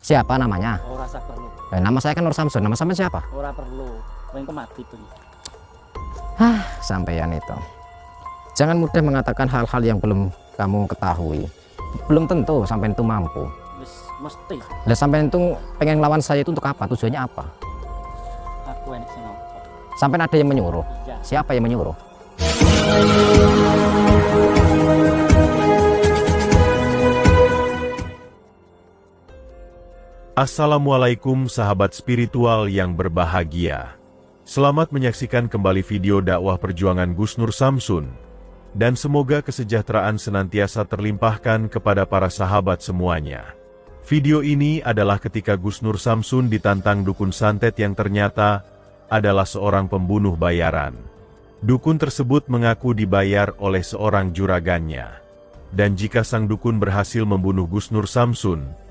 Siapa namanya? Ora sak perlu. Nama saya kan Nur Samsun. Nama sampean siapa? Ora perlu. Mengko mati tuh. Sampeyan itu. Jangan mudah mengatakan hal-hal yang belum kamu ketahui. Belum tentu sampean itu mampu. Wis mesti Lah sampean itu pengen lawan saya itu untuk apa? Tujuannya apa? aku enek sing ngopo. Sampean ada yang menyuruh. Iya. Siapa yang menyuruh? Assalamualaikum sahabat spiritual yang berbahagia. Selamat menyaksikan kembali video dakwah perjuangan Gus Nur Samsun. Dan semoga kesejahteraan senantiasa terlimpahkan kepada para sahabat semuanya. Video ini adalah ketika Gus Nur Samsun ditantang dukun santet yang ternyata adalah seorang pembunuh bayaran. Dukun tersebut mengaku dibayar oleh seorang juragannya. Dan jika sang dukun berhasil membunuh Gus Nur Samsun,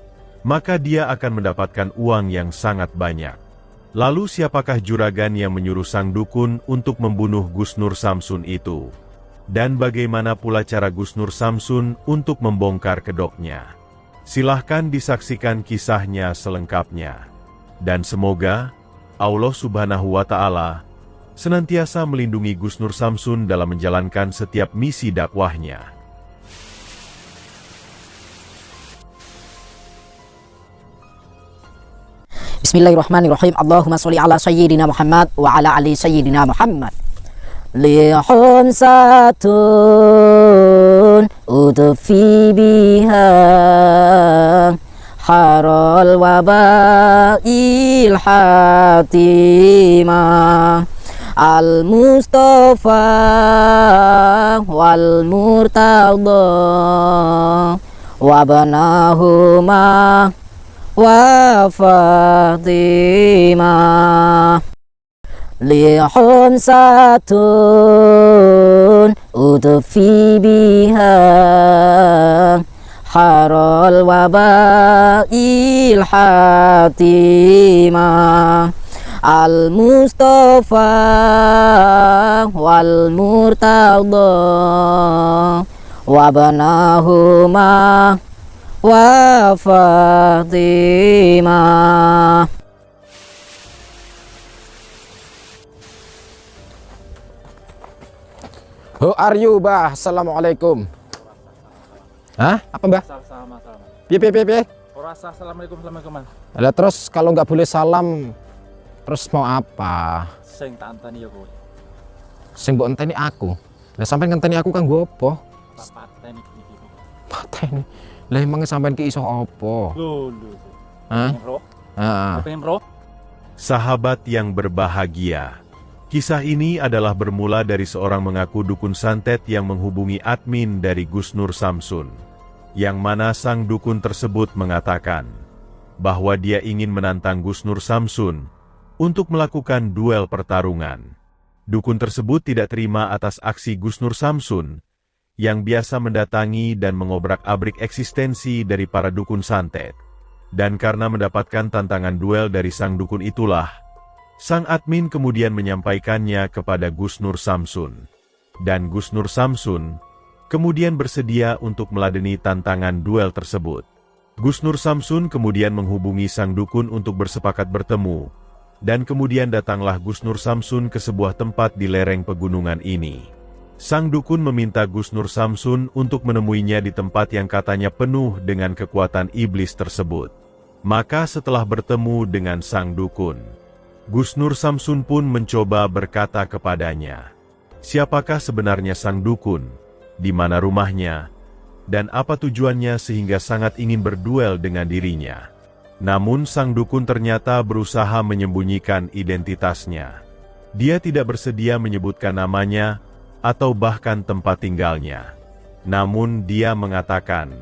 maka dia akan mendapatkan uang yang sangat banyak. Lalu siapakah juragan yang menyuruh sang dukun untuk membunuh Gus Nur Samsun itu? Dan bagaimana pula cara Gus Nur Samsun untuk membongkar kedoknya? Silahkan disaksikan kisahnya selengkapnya. Dan semoga Allah Subhanahu wa Ta'ala senantiasa melindungi Gus Nur Samsun dalam menjalankan setiap misi dakwahnya. Bismillahirrahmanirrahim. Allahumma sholli ala sayyidina Muhammad wa ala ali sayyidina Muhammad. Lihum satun udfi biha harol wabail hatimah al-Mustafa wal murtada wabanahuma wa Fatimah. Lihum satun udfi biha harol wabail hatimah al-Mustafa wal murtada wabanahuma wa Fatimah. Who are you, Mbah? Assalamualaikum. Hah? Apa, Mbah? Sama. Piye? Ora sah assalamualaikum. Lah terus kalau nggak boleh salam, terus mau apa? Sing tak anteni ya kowe. Sing mbok enteni aku. Lah sampean ngenteni aku kan gue apa? Tak pateni iki. Pateni. Lah emang sampean ki iso apa? Lho. Hah? Pengen roh? Heeh. Pengen roh? Sahabat yang berbahagia, kisah ini adalah bermula dari seorang mengaku dukun santet yang menghubungi admin dari Gus Nur Samsun, yang mana sang dukun tersebut mengatakan bahwa dia ingin menantang Gus Nur Samsun untuk melakukan duel pertarungan. Dukun tersebut tidak terima atas aksi Gus Nur Samsun yang biasa mendatangi dan mengobrak-abrik eksistensi dari para dukun santet. Dan karena mendapatkan tantangan duel dari sang dukun itulah, sang admin kemudian menyampaikannya kepada Gus Nur Samsun. Dan Gus Nur Samsun kemudian bersedia untuk meladeni tantangan duel tersebut. Gus Nur Samsun kemudian menghubungi sang dukun untuk bersepakat bertemu. Dan kemudian datanglah Gus Nur Samsun ke sebuah tempat di lereng pegunungan ini. Sang dukun meminta Gus Nur Samsun untuk menemuinya di tempat yang katanya penuh dengan kekuatan iblis tersebut. Maka setelah bertemu dengan sang dukun, Gus Nur Samsun pun mencoba berkata kepadanya, siapakah sebenarnya sang dukun, di mana rumahnya, dan apa tujuannya sehingga sangat ingin berduel dengan dirinya. Namun sang dukun ternyata berusaha menyembunyikan identitasnya. Dia tidak bersedia menyebutkan namanya, atau bahkan tempat tinggalnya. Namun dia mengatakan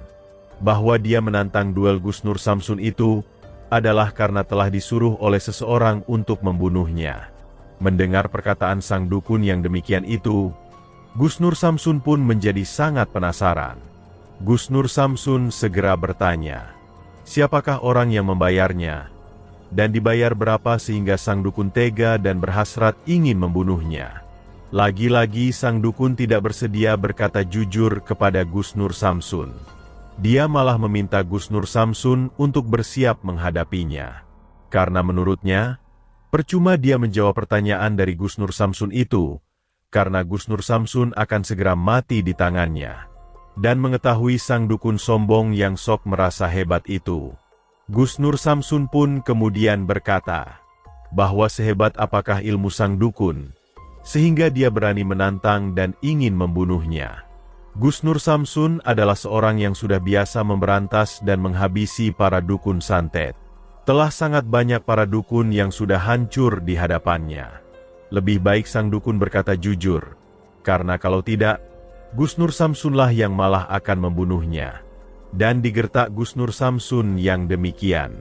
bahwa dia menantang duel Gus Nur Samsun itu adalah karena telah disuruh oleh seseorang untuk membunuhnya. Mendengar perkataan sang dukun yang demikian itu, Gus Nur Samsun pun menjadi sangat penasaran. Gus Nur Samsun segera bertanya, siapakah orang yang membayarnya? Dan dibayar berapa sehingga sang dukun tega dan berhasrat ingin membunuhnya? Lagi-lagi sang dukun tidak bersedia berkata jujur kepada Gus Nur Samsun. Dia malah meminta Gusnur Samsun untuk bersiap menghadapinya. Karena menurutnya, percuma dia menjawab pertanyaan dari Gusnur Samsun itu, karena Gusnur Samsun akan segera mati di tangannya. Dan mengetahui sang dukun sombong yang sok merasa hebat itu, Gusnur Samsun pun kemudian berkata, bahwa sehebat apakah ilmu sang dukun, sehingga dia berani menantang dan ingin membunuhnya. Gusnur Samsun adalah seorang yang sudah biasa memberantas dan menghabisi para dukun santet. Telah sangat banyak para dukun yang sudah hancur di hadapannya. Lebih baik sang dukun berkata jujur, karena kalau tidak, Gusnur Samsunlah yang malah akan membunuhnya. Dan digertak Gusnur Samsun yang demikian,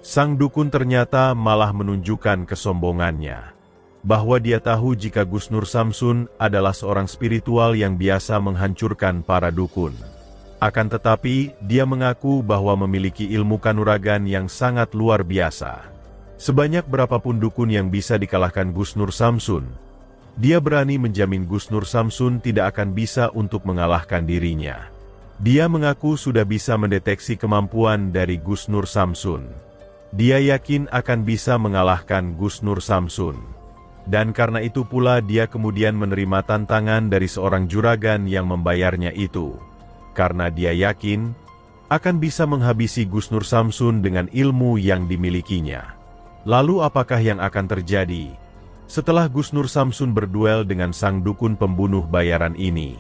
sang dukun ternyata malah menunjukkan kesombongannya. Bahwa dia tahu jika Gusnur Samsun adalah seorang spiritual yang biasa menghancurkan para dukun. Akan tetapi, dia mengaku bahwa memiliki ilmu kanuragan yang sangat luar biasa. Sebanyak berapapun dukun yang bisa dikalahkan Gusnur Samsun, dia berani menjamin Gusnur Samsun tidak akan bisa untuk mengalahkan dirinya. Dia mengaku sudah bisa mendeteksi kemampuan dari Gusnur Samsun. Dia yakin akan bisa mengalahkan Gusnur Samsun. Dan karena itu pula dia kemudian menerima tantangan dari seorang juragan yang membayarnya itu. Karena dia yakin akan bisa menghabisi Gusnur Samsun dengan ilmu yang dimilikinya. Lalu apakah yang akan terjadi setelah Gusnur Samsun berduel dengan sang dukun pembunuh bayaran ini?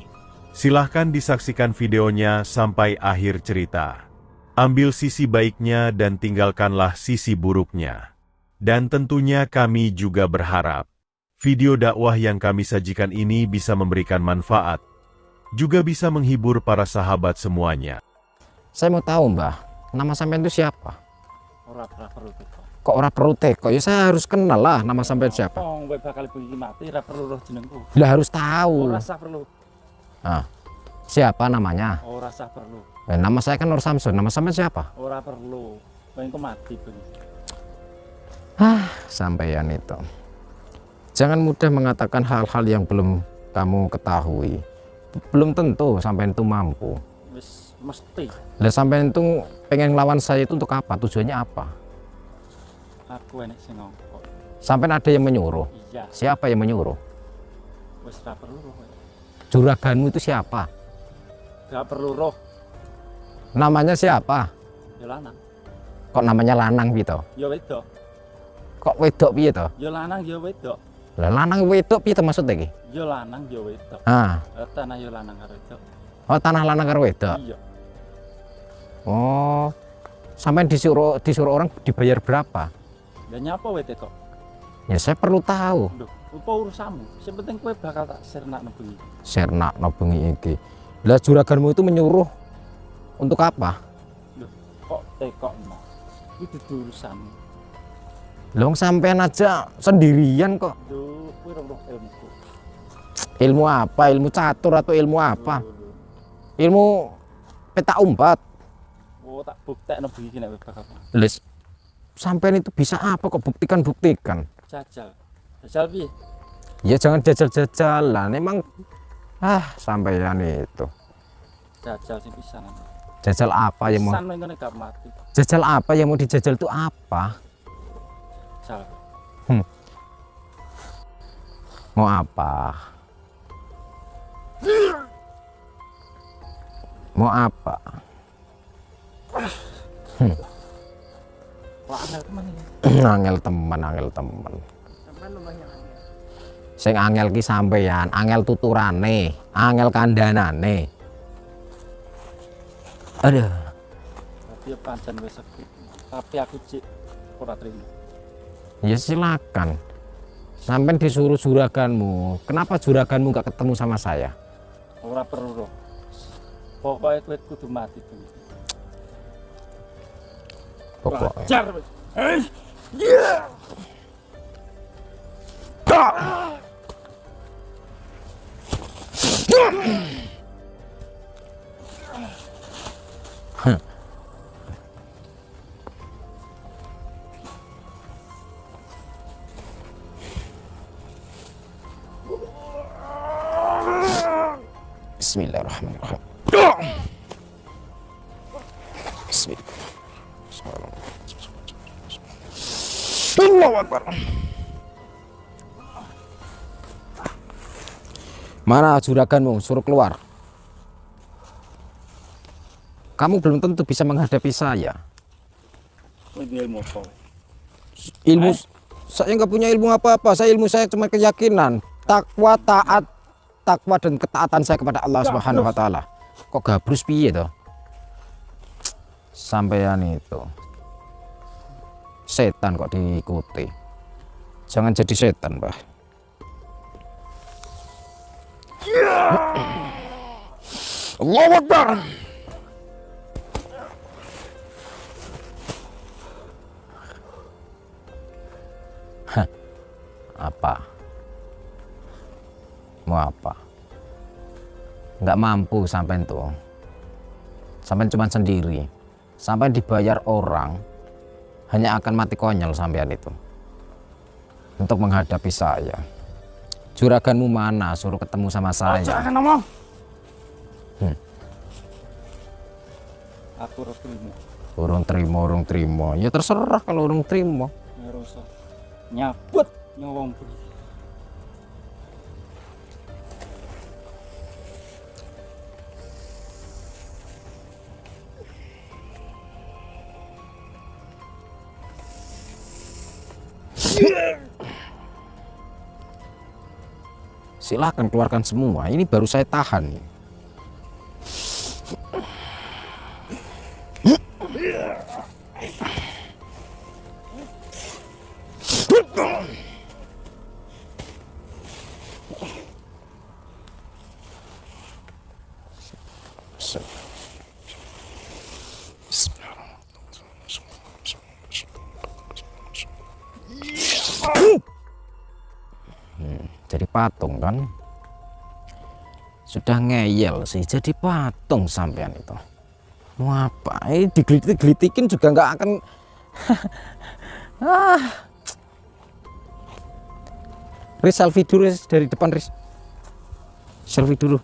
Silahkan disaksikan videonya sampai akhir cerita. Ambil sisi baiknya dan tinggalkanlah sisi buruknya. Dan tentunya kami juga berharap video dakwah yang kami sajikan ini bisa memberikan manfaat, juga bisa menghibur para sahabat semuanya. Saya mau tahu Mbah, nama sampean itu siapa? Ora perlu teko. Kok ora perlu teko? Ya saya harus kenal lah nama sampean siapa. Wong kowe bakal bengi mati ora perlu roh jenengku. Lah harus tahu. Ora usah perlu. Ah, siapa namanya? Ora usah perlu. Nama saya kan Nur Samsun, nama sampean siapa? Ora perlu. Kowe mati bengi. Sampean itu. Jangan mudah mengatakan hal-hal yang belum kamu ketahui. Belum tentu sampean itu mampu. Wis mesti. Lah sampean itu pengen ngelawan saya itu untuk apa? Tujuannya apa? Aku enek sing ngongkon. Sampean ada yang menyuruh? Iya. Siapa yang menyuruh? Wis ora perlu roh. Juraganmu itu siapa? Gak perlu roh. Namanya siapa? Ya lanang. Kok namanya lanang gitu? Ya wedok. Kok wedok piye to? Ya lanang ya wedok. Lah lanang wedok piye to maksudnya iki? Ya lanang ya wedok. Ah, Tanah ya lanang karo wedok. oh tanah lanang karo wedok. Iya. Oh. Sampean disuruh orang dibayar berapa? Ya nyapa wedok kok? Ya saya perlu tahu. Lho, apa urusanmu? Sing penting kowe bakal tak sernakno bengi. Sernakno bengi iki. Lah juraganmu itu menyuruh untuk apa? Lho, kok tekokno? Itu urusanmu. Long sampean aja sendirian kok. Lho, kowe roh ilmuku. Ilmu apa? Ilmu catur atau ilmu apa? Ilmu peta umpat. Oh, tak buktekno bengi nek bakal. Les sampean itu bisa apa kok buktikan? Jajal. Jajal piye? Ya jangan jajal-jajalan. Emang sampean itu. Jajal sing pisanan. Jajal apa yang mau? Pisan ngene gak mati. Jajal apa yang mau dijajal itu apa? Jajal. Mau apa? Mau apa? Wah, angel teman ini. Angel teman. Sing angel ki sampeyan, angel tuturane, angel kandanane. Aduh. Tapi pancen wis sepi. Tapi aku cik ora trimo. Ya silakan. Sampai disuruh juraganmu. Kenapa juraganmu gak ketemu sama saya? Ora perlu roh. Pokoknya kowe kudu mati bengi. Pokoknya. Jar wis. Bismillahirrahmanirrahim. Allahu Akbar. Mana juraganmu? Suruh keluar. Kamu belum tentu bisa menghadapi saya. Ini ilmu kau. Ilmu saya nggak punya ilmu apa-apa. Ilmu saya cuma keyakinan, takwa, taat, takwa dan ketaatan saya kepada Allah Subhanahu wa taala. Kok gabrus piye toh? Sampean itu setan kok diikuti. Jangan jadi setan, Mbah. Allahu Akbar. Apa? Mau apa? Nggak mampu sampai itu. Sampai cuma sendiri. Sampai dibayar orang, hanya akan mati konyol sampean itu. Untuk menghadapi saya. Juraganmu mana? Suruh ketemu sama saya. Jangan ngomong. Aku Urung terima. Ya terserah kalau urung terima. Harus nyabut nyawang beri. Silahkan keluarkan semua. Ini baru saya tahan. Jadi patung kan, sudah ngeyel sih jadi patung sampean itu. Mau apa? Digelitik-gelitikin juga nggak akan. Riz, selfie dulu Riz, dari depan Riz. Selfie dulu.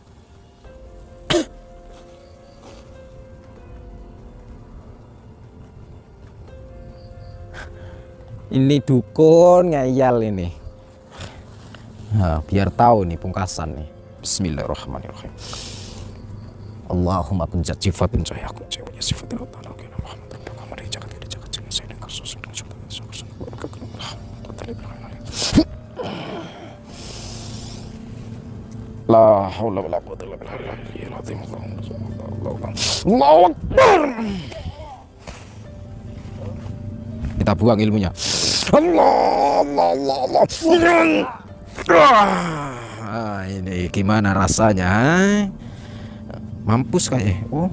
Ini dukun ngeyel ini. Nah, biar tahu nih pungkasan nih. Bismillahirrahmanirrahim. Allahumma kun sifatin saya kun ceweknya sifatin Allah kana Muhammad Muhammad jagat tidak jagat jenis saya dengan kasus dengan syukur la haula wala quwwata illa billahil azim. Allahu Akbar. Kita buang ilmunya. Allah. Ini gimana rasanya? Mampus kayak. Oh,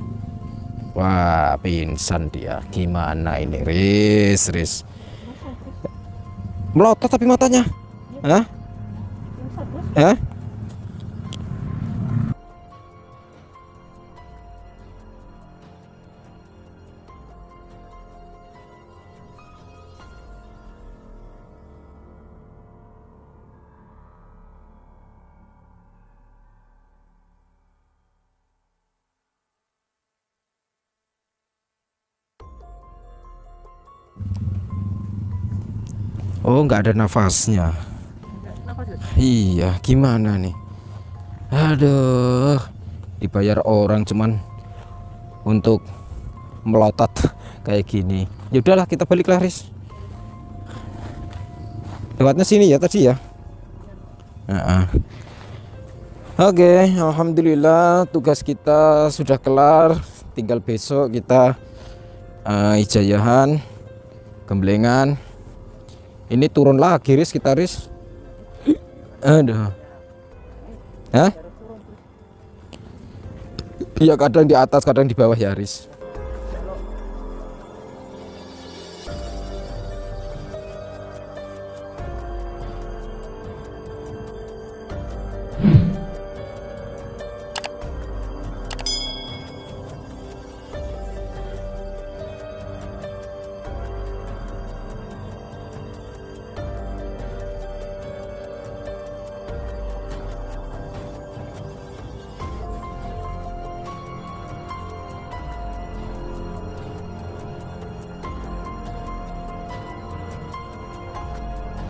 wah pingsan dia. Gimana ini, Riz? Melotot tapi matanya. Hah? Oh, nggak ada nafasnya. Iya, gimana nih? Aduh, dibayar orang cuman untuk melotot kayak gini. Ya udahlah, kita baliklah, Riz. Lewatnya sini ya tadi ya. Oke, alhamdulillah tugas kita sudah kelar. Tinggal besok kita ijayahan, gemblengan. Ini turun lagi Riz, kita Riz. Aduh. Hah? Iya, kadang di atas, kadang di bawah ya Riz.